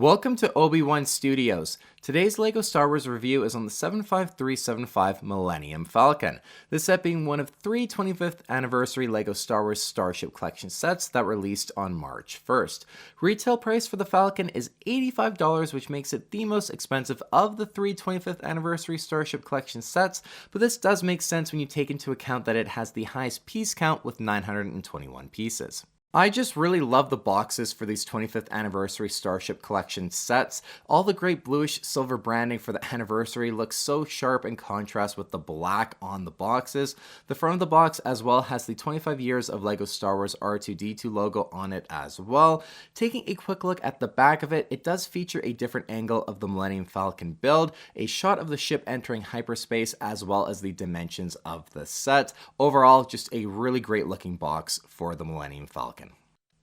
Welcome to Obi-Wan Studios. Today's LEGO Star Wars review is on the 75375 Millenium Falcon. This set being one of three 25th anniversary LEGO Star Wars Starship Collection sets that released on March 1st. Retail price for the Falcon is $85, which makes it the most expensive of the three 25th anniversary Starship Collection sets, but this does make sense when you take into account that it has the highest piece count with 921 pieces. I just really love the boxes for these 25th anniversary Starship Collection sets. All the great bluish silver branding for the anniversary looks so sharp in contrast with the black on the boxes. The front of the box as well has the 25 years of LEGO Star Wars R2-D2 logo on it as well. Taking a quick look at the back of it, it does feature a different angle of the Millenium Falcon build, a shot of the ship entering hyperspace, as well as the dimensions of the set. Overall, just a really great looking box for the Millenium Falcon.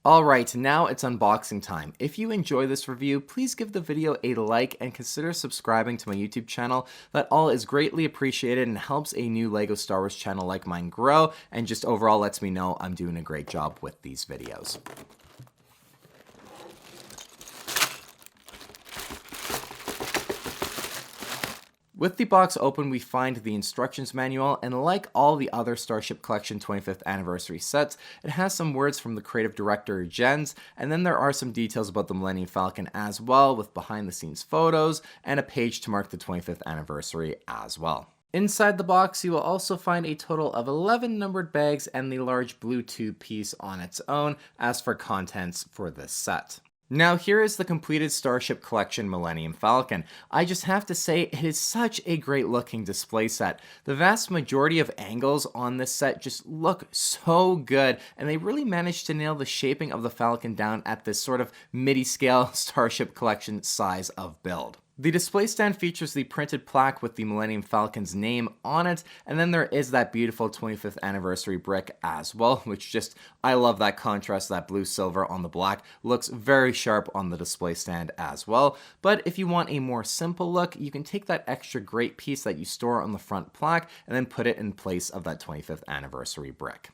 Alright, now it's unboxing time. If you enjoy this review, please give the video a like and consider subscribing to my YouTube channel. That all is greatly appreciated and helps a new LEGO Star Wars channel like mine grow, and just overall lets me know I'm doing a great job with these videos. With the box open, we find the instructions manual, and like all the other Starship Collection 25th anniversary sets, it has some words from the creative director Jens, and then there are some details about the Millenium Falcon as well, with behind the scenes photos and a page to mark the 25th anniversary as well. Inside the box, you will also find a total of 11 numbered bags and the large blue tube piece on its own as for contents for this set. Now here is the completed Starship Collection Millenium Falcon. I just have to say, it is such a great looking display set. The vast majority of angles on this set just look so good, and they really managed to nail the shaping of the Falcon down at this sort of Midi scale Starship Collection size of build. The display stand features the printed plaque with the Millenium Falcon's name on it, and then there is that beautiful 25th anniversary brick as well, which just, I love that contrast, that blue silver on the black, looks very sharp on the display stand as well. But if you want a more simple look, you can take that extra great piece that you store on the front plaque and then put it in place of that 25th anniversary brick.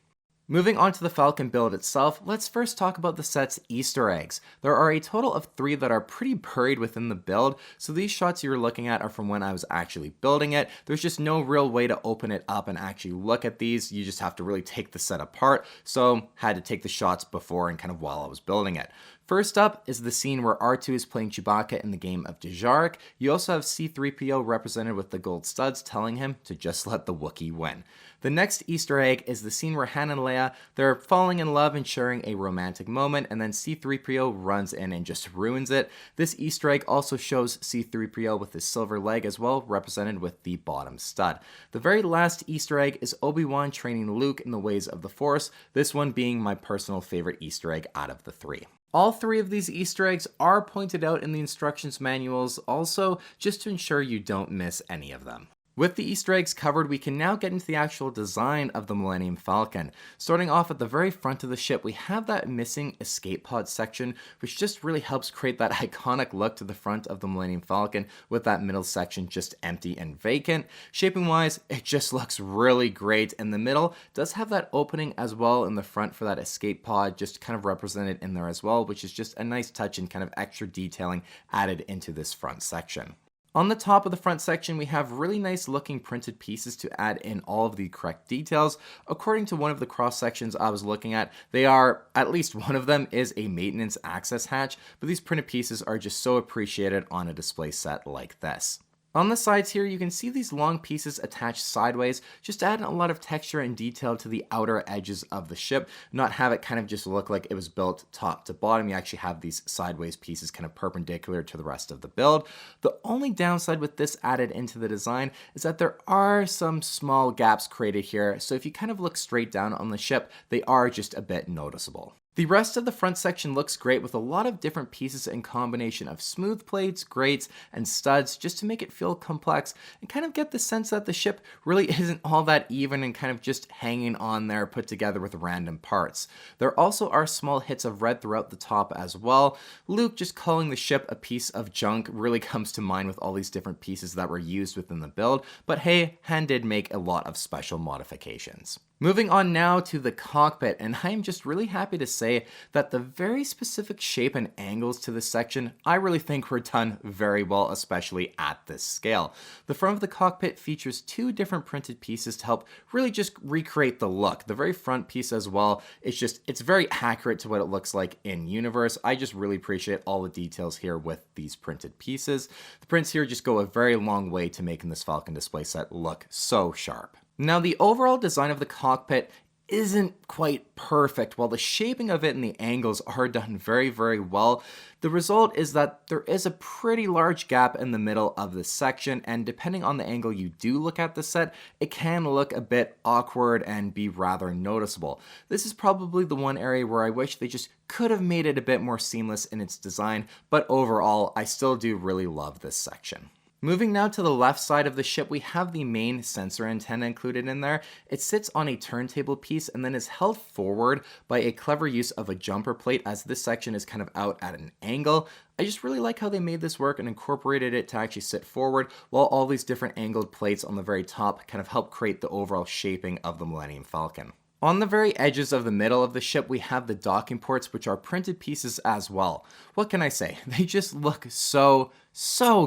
Moving on to the Falcon build itself, let's first talk about the set's Easter eggs. There are a total of 3 that are pretty buried within the build, so these shots you're looking at are from when I was actually building it. There's just no real way to open it up and actually look at these. You just have to really take the set apart, so had to take the shots before and kind of while I was building it. First up is the scene where R2 is playing Chewbacca in the game of Dejarik. You also have C-3PO represented with the gold studs telling him to just let the Wookiee win. The next Easter egg is the scene where Han and Leia, they're falling in love and sharing a romantic moment, and then C-3PO runs in and just ruins it. This Easter egg also shows C-3PO with his silver leg as well, represented with the bottom stud. The very last Easter egg is Obi-Wan training Luke in the ways of the Force, this one being my personal favorite Easter egg out of the 3. All 3 of these Easter eggs are pointed out in the instructions manuals also, just to ensure you don't miss any of them. With the Easter eggs covered, we can now get into the actual design of the Millenium Falcon. Starting off at the very front of the ship, we have that missing escape pod section, which just really helps create that iconic look to the front of the Millenium Falcon, with that middle section just empty and vacant. Shaping wise, it just looks really great, and the middle does have that opening as well in the front for that escape pod, just kind of represented in there as well, which is just a nice touch and kind of extra detailing added into this front section. On the top of the front section, we have really nice looking printed pieces to add in all of the correct details. According to one of the cross sections I was looking at, at least one of them is a maintenance access hatch, but these printed pieces are just so appreciated on a display set like this. On the sides here, you can see these long pieces attached sideways, just adding a lot of texture and detail to the outer edges of the ship, not have it kind of just look like it was built top to bottom. You actually have these sideways pieces kind of perpendicular to the rest of the build. The only downside with this added into the design is that there are some small gaps created here, so if you kind of look straight down on the ship, they are just a bit noticeable. The rest of the front section looks great with a lot of different pieces in combination of smooth plates, grates, and studs just to make it feel complex and kind of get the sense that the ship really isn't all that even and kind of just hanging on there put together with random parts. There also are small hits of red throughout the top as well. Luke just calling the ship a piece of junk really comes to mind with all these different pieces that were used within the build, but hey, Han did make a lot of special modifications. Moving on now to the cockpit, and I am just really happy to say that the very specific shape and angles to this section I really think were done very well, especially at this scale. The front of the cockpit features two different printed pieces to help really just recreate the look. The very front piece as well, it's very accurate to what it looks like in universe. I just really appreciate all the details here with these printed pieces. The prints here just go a very long way to making this Falcon display set look so sharp. Now, the overall design of the cockpit isn't quite perfect. While the shaping of it and the angles are done very, very well, the result is that there is a pretty large gap in the middle of this section, and depending on the angle you do look at the set, it can look a bit awkward and be rather noticeable. This is probably the one area where I wish they just could have made it a bit more seamless in its design, but overall, I still do really love this section. Moving now to the left side of the ship, we have the main sensor antenna included in there. It sits on a turntable piece and then is held forward by a clever use of a jumper plate, as this section is kind of out at an angle. I just really like how they made this work and incorporated it to actually sit forward, while all these different angled plates on the very top kind of help create the overall shaping of the Millenium Falcon. On the very edges of the middle of the ship, we have the docking ports, which are printed pieces as well. What can I say? They just look so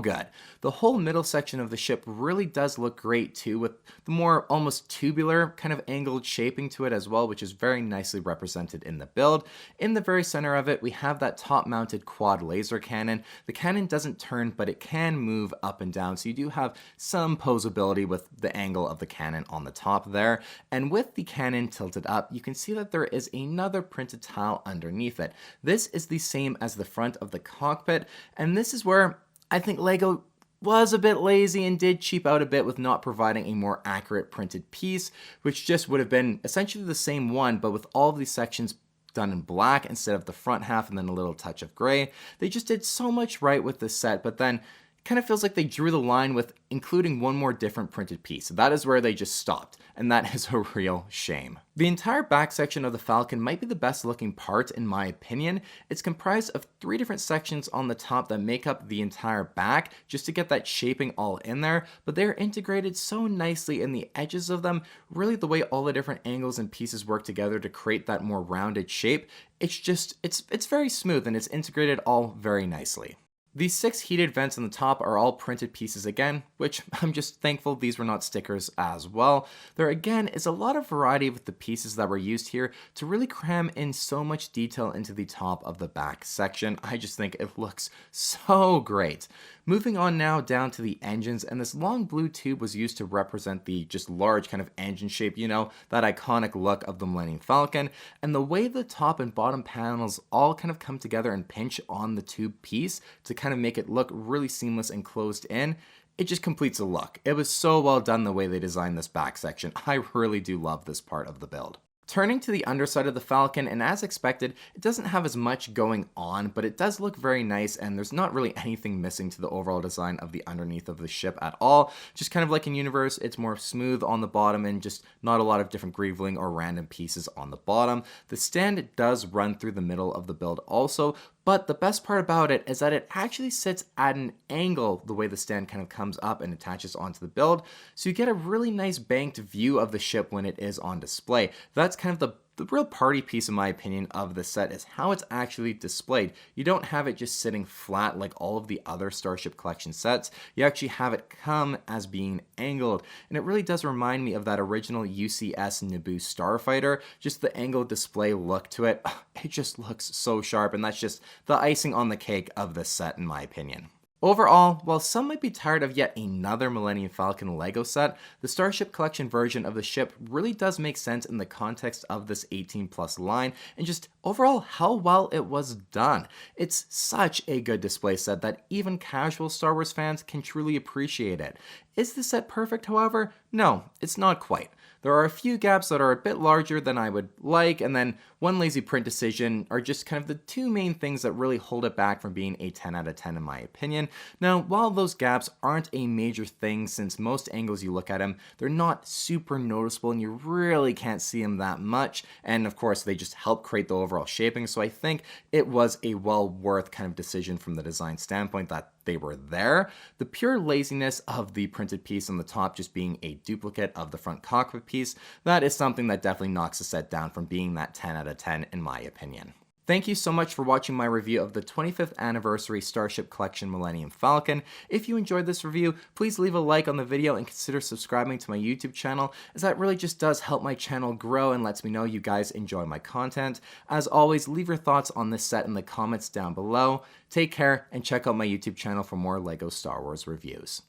good. The whole middle section of the ship really does look great too, with the more almost tubular kind of angled shaping to it as well, which is very nicely represented in the build. In the very center of it, we have that top-mounted quad laser cannon. The cannon doesn't turn, but it can move up and down, so you do have some posability with the angle of the cannon on the top there. And with the cannon tilted up, you can see that there is another printed tile underneath it. This is the same as the front of the cockpit, and this is where I think LEGO was a bit lazy and did cheap out a bit with not providing a more accurate printed piece, which just would have been essentially the same one, but with all of these sections done in black instead of the front half and then a little touch of gray. They just did so much right with this set, but then kind of feels like they drew the line with including one more different printed piece. That is where they just stopped, and that is a real shame. The entire back section of the Falcon might be the best looking part in my opinion. It's comprised of 3 different sections on the top that make up the entire back just to get that shaping all in there, but they're integrated so nicely in the edges of them, really the way all the different angles and pieces work together to create that more rounded shape. It's very smooth and it's integrated all very nicely. These 6 heated vents on the top are all printed pieces again, which I'm just thankful these were not stickers as well. There again is a lot of variety with the pieces that were used here to really cram in so much detail into the top of the back section. I just think it looks so great. Moving on now down to the engines, and this long blue tube was used to represent the just large kind of engine shape, you know, that iconic look of the Millenium Falcon, and the way the top and bottom panels all kind of come together and pinch on the tube piece to kind of make it look really seamless and closed in. It just completes a look. It was so well done the way they designed this back section. I really do love this part of the build. Turning to the underside of the Falcon, and as expected, it doesn't have as much going on, but it does look very nice, and there's not really anything missing to the overall design of the underneath of the ship at all. Just kind of like in Universe, it's more smooth on the bottom and just not a lot of different greeveling or random pieces on the bottom. The stand does run through the middle of the build also, but the best part about it is that it actually sits at an angle the way the stand kind of comes up and attaches onto the build, so you get a really nice banked view of the ship when it is on display. That's kind of the real party piece, in my opinion, of the set is how it's actually displayed. You don't have it just sitting flat like all of the other Starship Collection sets. You actually have it come as being angled, and it really does remind me of that original UCS Naboo Starfighter, just the angled display look to it. It just looks so sharp, and that's just the icing on the cake of this set, in my opinion. Overall, while some might be tired of yet another Millenium Falcon LEGO set, the Starship Collection version of the ship really does make sense in the context of this 18+ line, and just overall how well it was done. It's such a good display set that even casual Star Wars fans can truly appreciate it. Is the set perfect, however? No, it's not quite. There are a few gaps that are a bit larger than I would like, and then one lazy print decision are just kind of the 2 main things that really hold it back from being a 10 out of 10 in my opinion. Now, while those gaps aren't a major thing, since most angles you look at them, they're not super noticeable and you really can't see them that much, and of course they just help create the overall shaping, so I think it was a well worth kind of decision from the design standpoint that they were there. The pure laziness of the printed piece on the top just being a duplicate of the front cockpit piece, that is something that definitely knocks the set down from being that 10 out of 10 in my opinion. Thank you so much for watching my review of the 25th Anniversary Starship Collection Millenium Falcon. If you enjoyed this review, please leave a like on the video and consider subscribing to my YouTube channel, as that really just does help my channel grow and lets me know you guys enjoy my content. As always, leave your thoughts on this set in the comments down below. Take care and check out my YouTube channel for more LEGO Star Wars reviews.